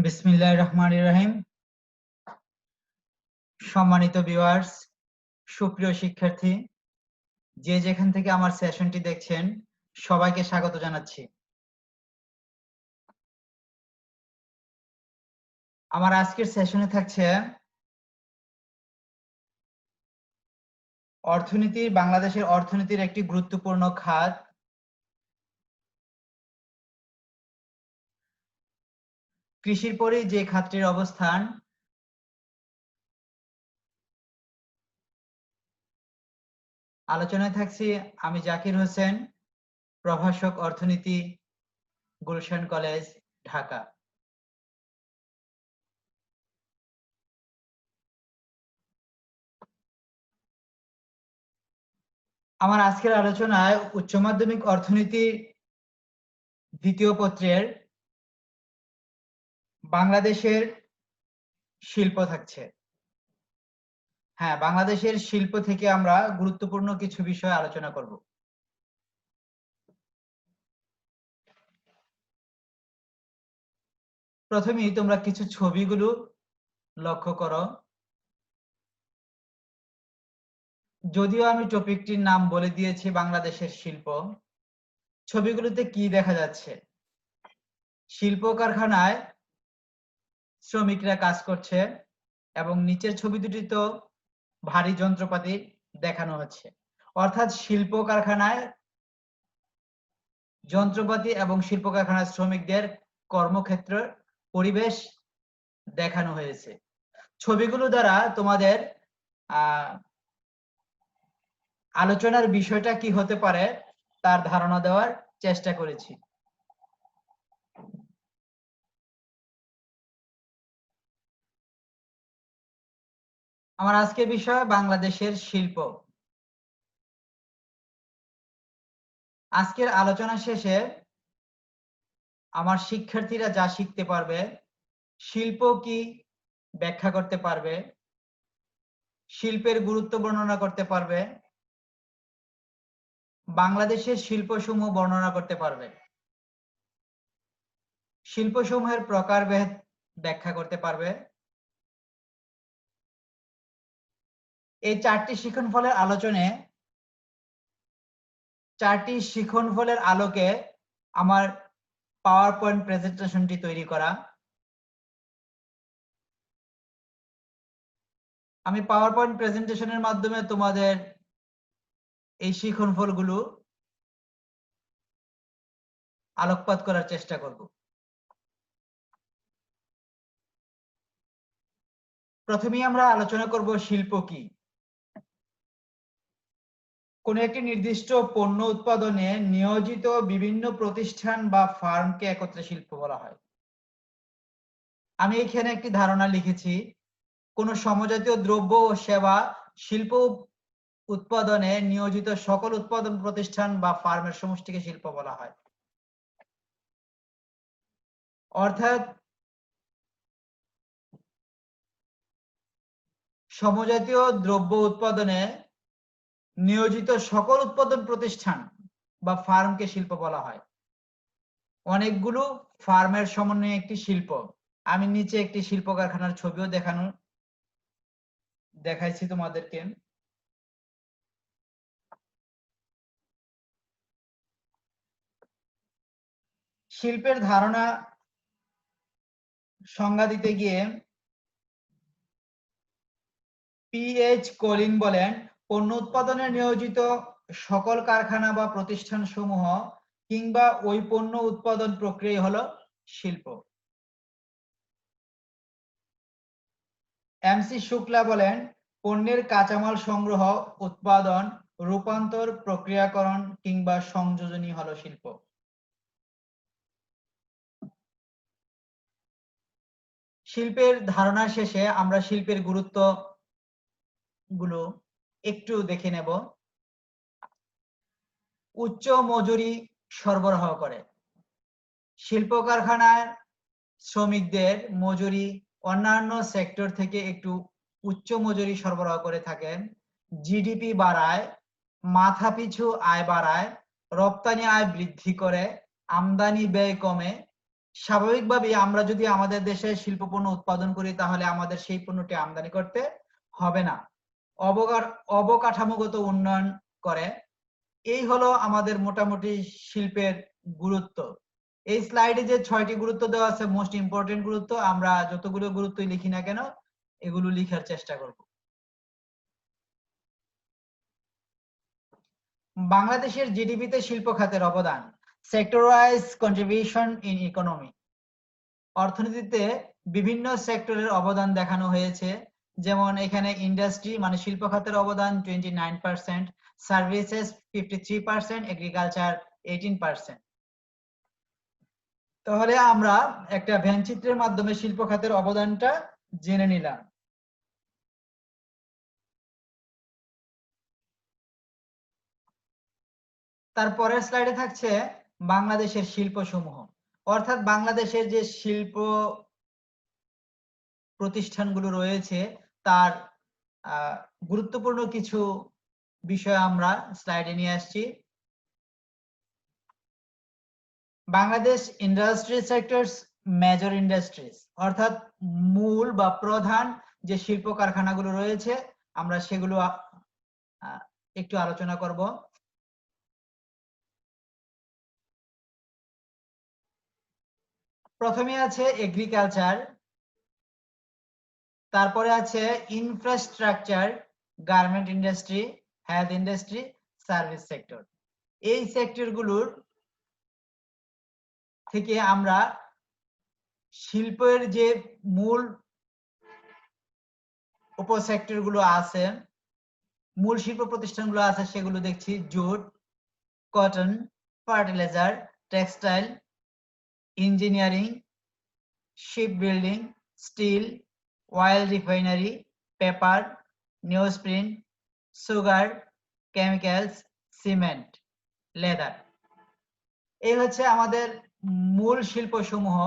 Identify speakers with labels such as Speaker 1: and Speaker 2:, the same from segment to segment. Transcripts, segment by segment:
Speaker 1: বিসমিল্লাহির রহমানির রহিম। সম্মানিত ভিউয়ার্স, সুপ্রিয় শিক্ষার্থী, যে যেখান থেকে আমার সেশনটি দেখছেন সবাইকে স্বাগত জানাচ্ছি। আমার আজকের সেশনে থাকছে বাংলাদেশের অর্থনীতির একটি গুরুত্বপূর্ণ খাত কৃষির পরেই যে খাতটির অবস্থান। আলোচনায় থাকছি আমি জাকির হোসেন, প্রভাষক অর্থনীতি, গুলশান কলেজ, ঢাকা। আমার আজকের আলোচনায় উচ্চ মাধ্যমিক অর্থনীতির দ্বিতীয় পত্রের বাংলাদেশের শিল্প থাকছে। হ্যাঁ, বাংলাদেশের শিল্প থেকে আমরা গুরুত্বপূর্ণ কিছু বিষয় আলোচনা করব। প্রথমেই তোমরা কিছু ছবিগুলো লক্ষ্য করো। যদিও আমি টপিকটির নাম বলে দিয়েছি বাংলাদেশের শিল্প, ছবিগুলোতে কি দেখা যাচ্ছে? শিল্প কারখানায় শ্রমিকরা কাজ করছে এবং নিচের ছবি দুটি তো ভারী যন্ত্রপাতি দেখানো হচ্ছে, অর্থাৎ শিল্প কারখানায় যন্ত্রপাতি এবং শিল্প কারখানার শ্রমিকদের কর্মক্ষেত্র পরিবেশ দেখানো হয়েছে। ছবিগুলো দ্বারা তোমাদের আলোচনার বিষয়টা কি হতে পারে তার ধারণা দেওয়ার চেষ্টা করেছি। আমার আজকের বিষয় বাংলাদেশের শিল্প। আজকের আলোচনা শেষে আমার শিক্ষার্থীরা যা শিখতে পারবে, শিল্প কি ব্যাখ্যা করতে পারবে, শিল্পের গুরুত্ব বর্ণনা করতে পারবে, বাংলাদেশের শিল্পসমূহ বর্ণনা করতে পারবে, শিল্পসমূহের প্রকারভেদ ব্যাখ্যা করতে পারবে। এই চারটি শিক্ষণফলের আলোকে আমার পাওয়ার পয়েন্ট প্রেজেন্টেশনটি তৈরি করা। আমি পাওয়ার পয়েন্ট প্রেজেন্টেশনের মাধ্যমে তোমাদের এই শিক্ষণফলগুলো আলোকপাত করার চেষ্টা করব। প্রথমেই আমরা আলোচনা করব শিল্প কি। কোন একটি নির্দিষ্ট পণ্য উৎপাদনে নিয়োজিত বিভিন্ন প্রতিষ্ঠান বা ফার্মকে একত্রে শিল্প বলা হয়। আমি এখানে একটি ধারণা লিখেছি, কোন সমজাতীয় দ্রব্য ও সেবা শিল্প উৎপাদনে নিয়োজিত সকল উৎপাদন প্রতিষ্ঠান বা ফার্মের সমষ্টিকে শিল্প বলা হয়। অর্থাৎ সমজাতীয় দ্রব্য উৎপাদনে নিয়োজিত সকল উৎপাদন প্রতিষ্ঠান বা ফার্মকে শিল্প বলা হয়। অনেকগুলো ফার্মের সমন্বয়ে একটি শিল্প। আমি নিচে একটি শিল্প কারখানার ছবিও দেখাইছি তোমাদেরকে। শিল্পের ধারণা সংজ্ঞা দিতে গিয়ে পিএইচ কলিন বলেন, পণ্য উৎপাদনে নিয়োজিত সকল কারখানা বা প্রতিষ্ঠান সমূহ কিংবা ওই পণ্য উৎপাদন প্রক্রিয়া হলো শিল্প। এমসি শুক্লা বলেন, পণ্যের কাঁচামাল সংগ্রহ, উৎপাদন, রূপান্তর, প্রক্রিয়াকরণ কিংবা সংযোজনই হলো শিল্প। শিল্পের ধারণা শেষে আমরা শিল্পের গুরুত্ব গুলো একটু দেখে নেব। উচ্চ মজুরি সরবরাহ করে। শিল্প কারখানার শ্রমিকদের মজুরি অন্যান্য সেক্টর থেকে একটু উচ্চ মজুরি সরবরাহ করে থাকেন। জিডিপি বাড়ায়, মাথাপিছু আয় বাড়ায়, রপ্তানি আয় বৃদ্ধি করে, আমদানি ব্যয় কমে, স্বাভাবিকভাবেই আমরা যদি আমাদের দেশে শিল্প পণ্য উৎপাদন করি তাহলে আমাদের সেই পণ্যটি আমদানি করতে হবে না। অবকাঠামোগত উন্নয়ন করে। এই হলো আমাদের মোটামুটি শিল্পের গুরুত্ব। এই স্লাইডে যে 6টি গুরুত্ব দেওয়া আছে মোস্ট ইম্পর্টেন্ট গুরুত্ব, আমরা যতগুলো গুরুত্বই লিখি না কেন এগুলো লিখার চেষ্টা করব। বাংলাদেশের জিডিপিতে শিল্প খাতের অবদান, sector wise contribution in economy. অর্থনীতিতে বিভিন্ন সেক্টরের অবদান দেখানো হয়েছে, যেমন এখানে ইন্ডাস্ট্রি মানে শিল্প খাতের অবদান 29%, সার্ভিসেস 53%, এগ্রিকালচার 18%। তাহলে আমরা একটা ভ্যানচিত্রের মাধ্যমে শিল্প খাতের অবদানটা জেনে নিলাম। তারপরের স্লাইডে থাকছে বাংলাদেশের শিল্প সমূহ, অর্থাৎ বাংলাদেশের যে শিল্প প্রতিষ্ঠানগুলো রয়েছে তার গুরুত্বপূর্ণ কিছু বিষয় আমরা স্লাইডে নিয়ে আসছি। Bangladesh industry sectors, major industries, অর্থাৎ মূল বা প্রধান যে শিল্প কারখানাগুলো রয়েছে আমরা সেগুলো একটু আলোচনা করব। প্রথমে আছে এগ্রিকালচার, তারপরে আছে infrastructure, garment industry, health industry, service sector. এই সেক্টরগুলোর থেকে আমরা শিল্পের যে মূল উপসেক্টরগুলো আছে, মূল শিল্প প্রতিষ্ঠানগুলো আছে সেগুলো দেখছি: jute, cotton, fertiliser, textile, engineering, ship building, steel, oil refinery, paper, newsprint, sugar, chemicals, cement, leather. এই হচ্ছে আমাদের মূল শিল্পসমূহ।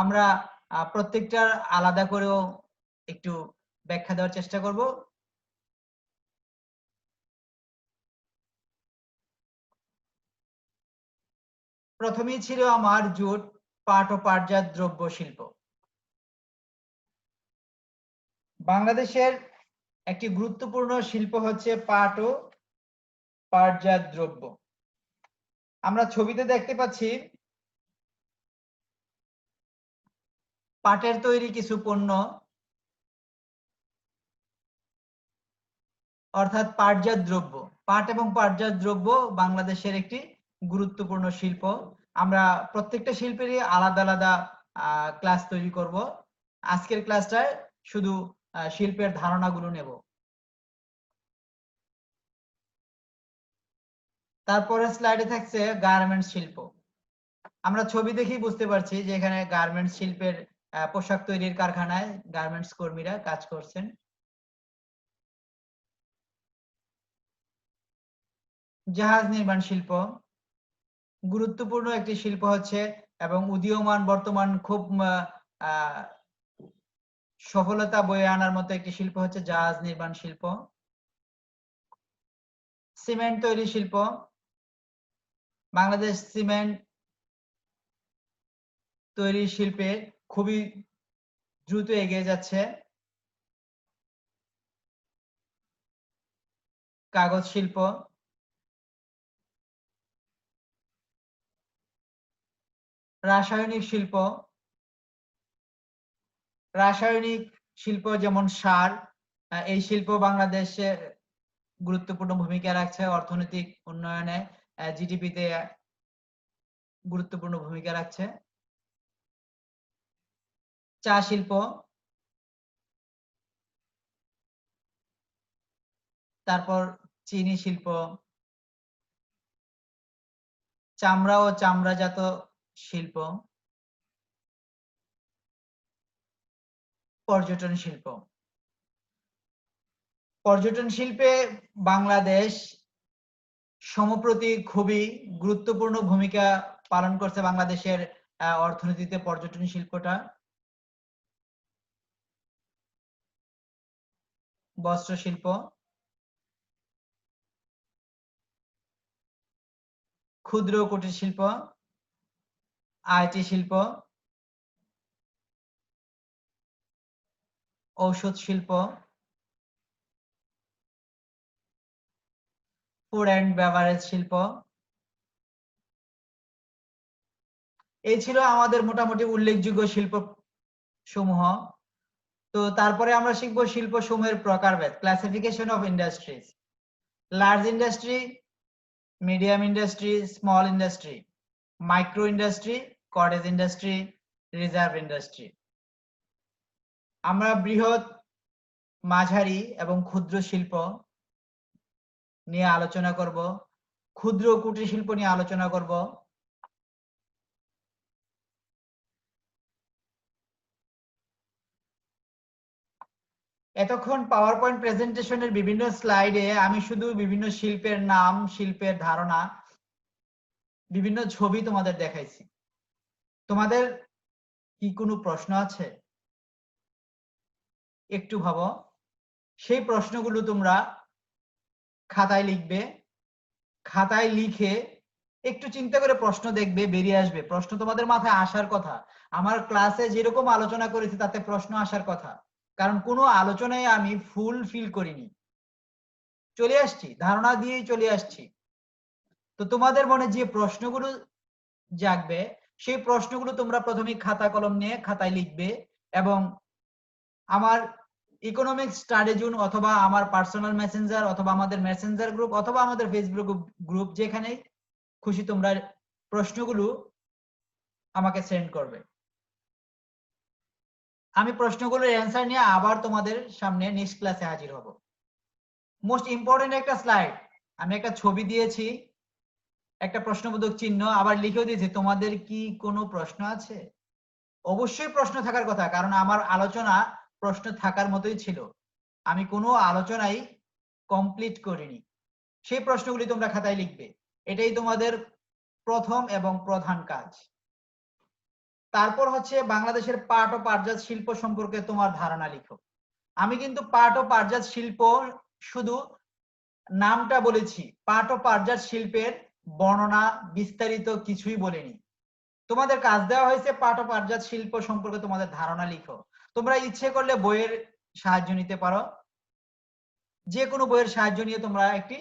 Speaker 1: আমরা প্রত্যেকটার আলাদা করেও একটু ব্যাখ্যা দেওয়ার চেষ্টা করব। প্রথমেই ছিল আমার জুট, পাট ও পাটজাত দ্রব্য শিল্প। বাংলাদেশের একটি গুরুত্বপূর্ণ শিল্প হচ্ছে পাট ও পাটজাত দ্রব্য। আমরা ছবিতে দেখতে পাচ্ছি পাটের তৈরি কিছু পণ্য, অর্থাৎ পাটজাত দ্রব্য। পাট এবং পাটজাত দ্রব্য বাংলাদেশের একটি গুরুত্বপূর্ণ শিল্প। আমরা প্রত্যেকটা শিল্পেরই আলাদা আলাদা ক্লাস তৈরি করব। আজকের ক্লাসটায় শুধু শিল্পের ধারণাগুলো নেব। তারপরে স্লাইডে থাকছে গার্মেন্টস শিল্প। আমরা ছবি দেখেই বুঝতে পারছি যে এখানে গার্মেন্টস শিল্পের পোশাক তৈরির কারখানায় গার্মেন্টস কর্মীরা কাজ করছেন। জাহাজ নির্মাণ শিল্প গুরুত্বপূর্ণ একটি শিল্প হচ্ছে এবং উদীয়মান, বর্তমান খুব সফলতা বয়ে আনার মতো একটি শিল্প হচ্ছে জাহাজ নির্মাণ শিল্প। সিমেন্ট তৈরি শিল্প, বাংলাদেশ সিমেন্ট তৈরি শিল্পে খুবই দ্রুত এগিয়ে যাচ্ছে। কাগজ শিল্প, রাসায়নিক শিল্প, রাসায়নিক শিল্প যেমন সার, এই শিল্প বাংলাদেশে গুরুত্বপূর্ণ ভূমিকা রাখছে অর্থনৈতিক উন্নয়নে, জিডিপিতে গুরুত্বপূর্ণ ভূমিকা রাখছে। চা শিল্প, তারপর চিনি শিল্প, চামড়া ও চামড়াজাত শিল্প, পর্যটন শিল্প। পর্যটন শিল্পে বাংলাদেশ সম্প্রতি খুবই গুরুত্বপূর্ণ ভূমিকা পালন করছে বাংলাদেশের অর্থনীতিতে পর্যটন শিল্পটা। বস্ত্র শিল্প, ক্ষুদ্র কুটির শিল্প, আইটি শিল্প, ঔষধ শিল্প, ফুড অ্যান্ড বেভারেজ শিল্প। এই ছিল আমাদের মোটামুটি উল্লেখযোগ্য শিল্প সমূহ। তো তারপরে আমরা শিখবো শিল্প সমূহের প্রকারভেদ, classification of industries, large industry, medium industry, small industry, micro industry, cottage industry, reserve industry. আমরা বৃহৎ, মাঝারি এবং ক্ষুদ্র শিল্প নিয়ে আলোচনা করব, ক্ষুদ্র কুটির শিল্প নিয়ে আলোচনা করব। এতক্ষণ পাওয়ার পয়েন্ট প্রেজেন্টেশনের বিভিন্ন স্লাইডে আমি শুধু বিভিন্ন শিল্পের নাম, শিল্পের ধারণা, বিভিন্ন ছবি তোমাদের দেখাইছি। তোমাদের কি কোনো প্রশ্ন আছে? একটু ভাবো, সেই প্রশ্নগুলো তোমরা খাতায় লিখবে। খাতায় লিখে একটু চিন্তা করে প্রশ্ন দেখবে, বেরিয়ে আসবে। প্রশ্ন তোমাদের মাথায় আসার কথা। আমার ক্লাসে যেরকম আলোচনা করেছি তাতে প্রশ্ন আসার কথা, কারণ কোনো আলোচনায় আমি ফুল ফিল করিনি, চলে আসছি ধারণা দিয়েই চলে আসছি। তো তোমাদের মনে যে প্রশ্নগুলো জাগবে সেই প্রশ্নগুলো তোমরা প্রথমে খাতা কলম নিয়ে খাতায় লিখবে এবং আমার ইকোনমিক স্টাডি জোন অথবা আমার পার্সোনাল মেসেঞ্জার অথবা আমাদের মেসেঞ্জার গ্রুপ অথবা আমাদের ফেসবুক গ্রুপ, যেখানে খুশি তোমরা প্রশ্নগুলো আমাকে সেন্ড করবে। আমি প্রশ্নগুলোর অ্যান্সার নিয়ে আবার তোমাদের সামনে নেক্সট ক্লাসে হাজির হব। মোস্ট ইম্পর্টেন্ট একটা স্লাইড, আমি একটা ছবি দিয়েছি, একটা প্রশ্নবোধক চিহ্ন, আবার লিখেও দিয়েছি তোমাদের কি কোনো প্রশ্ন আছে? অবশ্যই প্রশ্ন থাকার কথা, কারণ আমার আলোচনা প্রশ্ন থাকার মতোই ছিল। আমি কোনো আলোচনাই কমপ্লিট করিনি। সেই প্রশ্নগুলি তোমরা খাতায় লিখবে, এটাই তোমাদের প্রথম এবং প্রধান কাজ। তারপর হচ্ছে বাংলাদেশের পাট ও পাটজাত শিল্প সম্পর্কে তোমার ধারণা লিখো। আমি কিন্তু পাট ও পাটজাত শিল্প শুধু নামটা বলেছি, পাট ও পাটজাত শিল্পের বর্ণনা বিস্তারিত কিছুই বলিনি। তোমাদের কাজ দেওয়া হয়েছে পাট ও পাটজাত শিল্প সম্পর্কে তোমাদের ধারণা লিখো। তোমরা ইচ্ছে করলে বইয়ের সাহায্য নিতে পারো, যে কোনো বইয়ের সাহায্য নিয়ে তোমরা একটি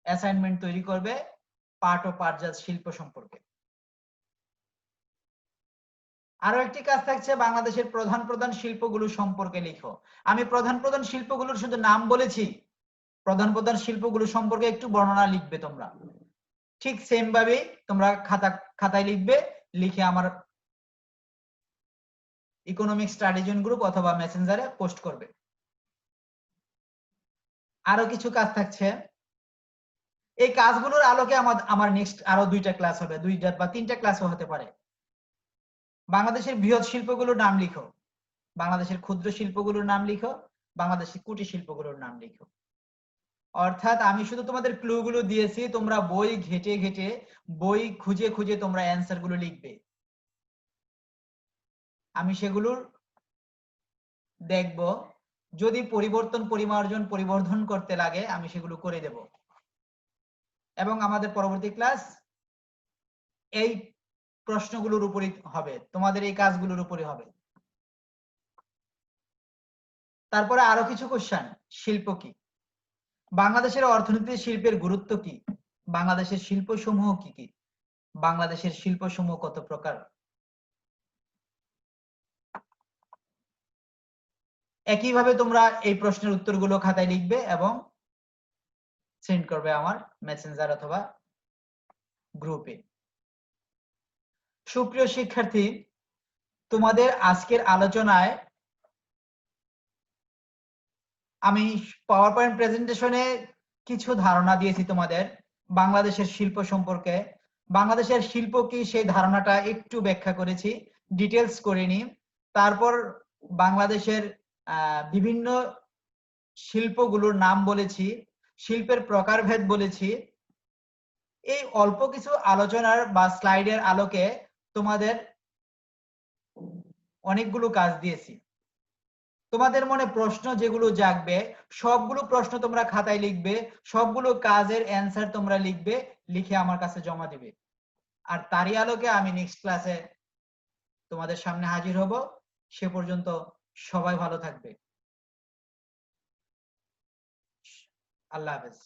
Speaker 1: অ্যাসাইনমেন্ট তৈরি করবে পাট ও পাটজাত শিল্প সম্পর্কে। আরো একটি কাজ থাকছে বাংলাদেশের প্রধান প্রধান শিল্পগুলো সম্পর্কে লিখো। আমি প্রধান প্রধান শিল্পগুলোর শুধু নাম বলেছি, প্রধান প্রধান শিল্পগুলো সম্পর্কে একটু বর্ণনা লিখবে তোমরা। ঠিক সেম ভাবে তোমরা খাতায় লিখবে, লিখে আমার ইকোনমিক স্টাডি জোন গ্রুপ অথবা মেসেঞ্জারে পোস্ট করবে। আরো কিছু কাজ থাকছে, এই কাজগুলোর আলোকে আমার নেক্সট আরো 2টা ক্লাস হবে, 2টা বা 3টা ক্লাসও হতে পারে। বাংলাদেশের বৃহৎ শিল্পগুলোর নাম লিখো, বাংলাদেশের ক্ষুদ্র শিল্পগুলোর নাম লিখো, বাংলাদেশের কুটির শিল্পগুলোর নাম লিখো। অর্থাৎ আমি শুধু তোমাদের ক্লুগুলো দিয়েছি, তোমরা বই ঘেটে ঘেটে, বই খুঁজে খুঁজে তোমরা অ্যান্সার গুলো লিখবে। আমি সেগুলোর দেখব, যদি পরিমার্জন পরিবর্ধন করতে লাগে আমি সেগুলো করে দেব। এবং আমাদের পরবর্তী ক্লাস এই প্রশ্নগুলোর উপরই হবে, তোমাদের এই কাজগুলোর উপরই হবে। তারপরে আরো কিছু কোশ্চেন, শিল্প কি, বাংলাদেশের অর্থনীতিতে শিল্পের গুরুত্ব কি, বাংলাদেশের শিল্প সমূহ কি কি, বাংলাদেশের শিল্প সমূহ কত প্রকার। একইভাবে তোমরা এই প্রশ্নের উত্তরগুলো খাতায় লিখবে এবং সেন্ড করবে আমার মেসেঞ্জার অথবা গ্রুপে। সুপ্রিয় শিক্ষার্থী, তোমাদের আজকের আলোচনায় আমি পাওয়ার পয়েন্ট প্রেজেন্টেশনে কিছু ধারণা দিয়েছি তোমাদের বাংলাদেশের শিল্প সম্পর্কে। বাংলাদেশের শিল্প কি সেই ধারণাটা একটু ব্যাখ্যা করেছি, ডিটেলস করিনি। তারপর বাংলাদেশের বিভিন্ন শিল্পগুলোর নাম বলেছি, শিল্পের প্রকারভেদ বলেছি। এই অল্প কিছু আলোচনার বা স্লাইডের আলোকে তোমাদের অনেকগুলো কাজ দিয়েছি। তোমাদের মনে প্রশ্ন যেগুলো জাগবে সবগুলো প্রশ্ন তোমরা খাতায় লিখবে, সবগুলো কাজের অ্যান্সার তোমরা লিখবে, লিখে আমার কাছে জমা দিবে। আর তারই আলোকে আমি নেক্সট ক্লাসে তোমাদের সামনে হাজির হব। সে পর্যন্ত সবাই ভালো থাকবে। আল্লাহ হাফেজ।